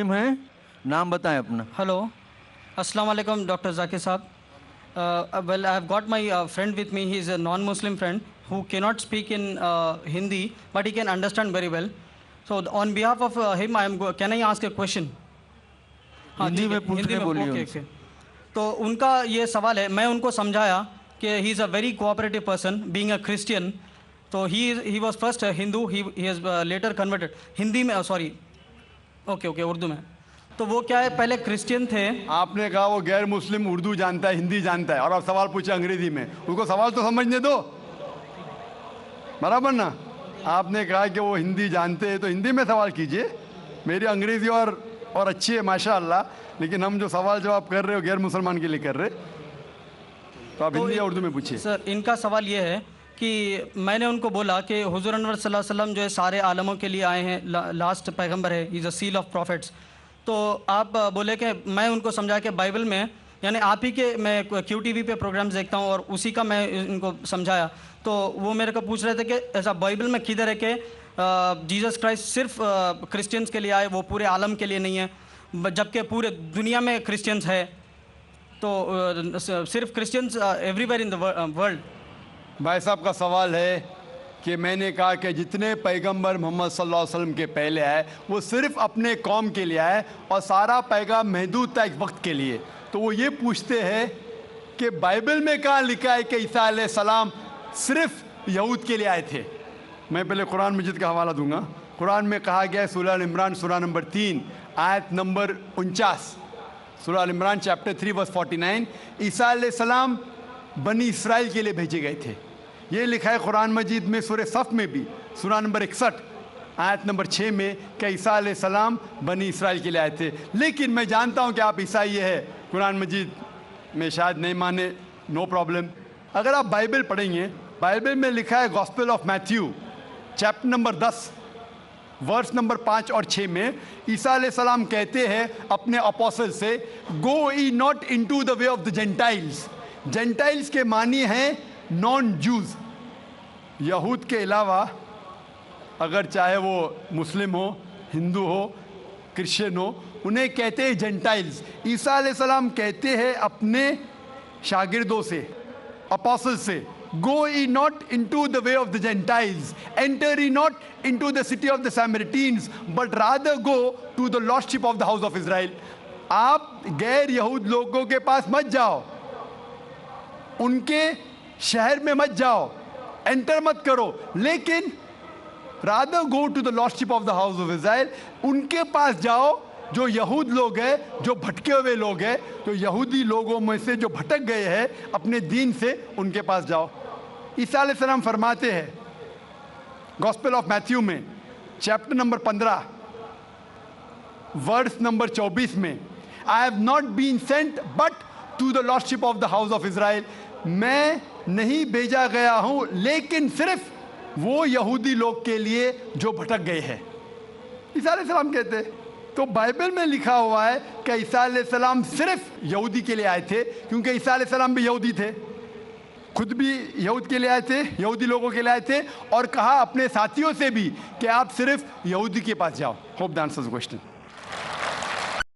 है, नाम बताएं अपना। Hello. Assalamu alaikum, Dr. Zakir Saab. Well, I have got my friend with me. He is a non-Muslim friend who cannot speak in Hindi, but he can understand very well. So, on behalf of him, can I ask a question? Hindi में पूछने बोलिए okay उनसे। Okay. तो उनका ये सवाल है, मैं उनको समझाया कि he is a very cooperative person being a Christian. तो he was first Hindu, he has later converted. Hindi में सॉरी, ओके ओके, उर्दू में. तो वो क्या है, पहले क्रिश्चियन थे. आपने कहा वो गैर मुस्लिम उर्दू जानता है, हिंदी जानता है, और आप सवाल पूछे अंग्रेजी में. उसको सवाल तो समझने दो, बराबर ना. आपने कहा कि वो हिंदी जानते हैं तो हिंदी में सवाल कीजिए. मेरी अंग्रेजी और अच्छी है माशाअल्लाह, लेकिन हम जो सवाल जवाब कर रहे हो गैर मुसलमान के लिए कर रहे, तो आप हिंदी या उर्दू में पूछिए. सर, इनका सवाल ये है कि मैंने उनको बोला कि हुजूर अनवर सल्लल्लाहु अलैहि वसल्लम जो है सारे आलमों के लिए आए हैं, लास्ट पैगंबर है, is a seal of profits. तो आप बोले कि मैं उनको समझा कि बाइबल में, यानी आप ही के, मैं QTV पे प्रोग्राम्स देखता हूँ और उसी का मैं इनको समझाया. तो वो मेरे को पूछ रहे थे कि ऐसा बाइबल में किधर है कि जीसस क्राइस्ट सिर्फ क्रिश्चियंस के लिए आए, वो पूरे आलम के लिए नहीं है, जबकि पूरे दुनिया में क्रिश्चियंस है. तो सिर्फ Christians everywhere in the world. भाई साहब का सवाल है कि मैंने कहा कि जितने पैगंबर मोहम्मद सल्लल्लाहु अलैहि वसल्लम के पहले आए वो सिर्फ अपने कौम के लिए आए और सारा पैगाम महदूद था एक वक्त के लिए. तो वो ये पूछते हैं कि बाइबल में कहाँ लिखा है कि ईसा अलैहिस्सलाम सिर्फ यहूद के लिए आए थे. मैं पहले कुरान मजीद का हवाला दूंगा. कुरान में कहा गया है, सूरह इमरान सूरह नंबर 3 आयत नंबर 49, सूरह इमरान चैप्टर 3 वर्स 49, ईसा अलैहिस्सलाम बनी इसराइल के लिए भेजे गए थे. ये लिखा है कुरान मजीद में सूरह सफ में भी, सूरह नंबर 61 आयत नंबर 6 में कि ईसा अलैहिस्सलाम बनी इसराइल के लिए आए थे. लेकिन मैं जानता हूँ कि आप ईसाई है, कुरान मजीद में शायद नहीं माने, नो प्रॉब्लम. अगर आप बाइबल पढ़ेंगे, बाइबल में लिखा है Gospel of Matthew chapter number 10 verse number 5 और 6 में ईसा अलैहिस्सलाम कहते हैं अपने अपोस्टल से, go ye not into the way of the Gentiles. Gentiles के मानी हैं नॉन जूज. यहूद के अलावा अगर चाहे वो मुस्लिम हो, हिंदू हो, क्रिश्चियन हो, उन्हें कहते हैं जेंटाइल्स. ईसा अलैहिस्सलाम कहते हैं अपने शागिर्दों से, अपोस्टल से, go ye not into the way of the Gentiles, enter ye not into the city of the Samaritans, but rather go to the lordship of the house of Israel. आप गैर यहूद लोगों के पास मत जाओ, उनके शहर में मत जाओ, एंटर मत करो, लेकिन rather go to the lordship of the house of Israel. उनके पास जाओ जो यहूद लोग हैं, जो भटके हुए लोग हैं, तो यहूदी लोगों में से जो भटक गए हैं अपने दीन से, उनके पास जाओ. ईसा अलैहिस्सलाम फरमाते हैं गॉस्पेल ऑफ मैथ्यू में चैप्टर नंबर 15 वर्स नंबर 24 में, I have not been sent but to the lordship of the house of Israel. मैं नहीं भेजा गया हूं लेकिन सिर्फ वो यहूदी लोग के लिए जो भटक गए हैं. ईसा अलैहिस्सलाम कहते हैं. तो बाइबल में लिखा हुआ है कि ईसा अलैहिस्सलाम सिर्फ यहूदी के लिए आए थे, क्योंकि ईसा अलैहिस्सलाम भी यहूदी थे, खुद भी यहूद के लिए आए थे, यहूदी लोगों के लिए आए थे, और कहा अपने साथियों से भी कि आप सिर्फ यहूदी के पास जाओ. Hope that answers the question.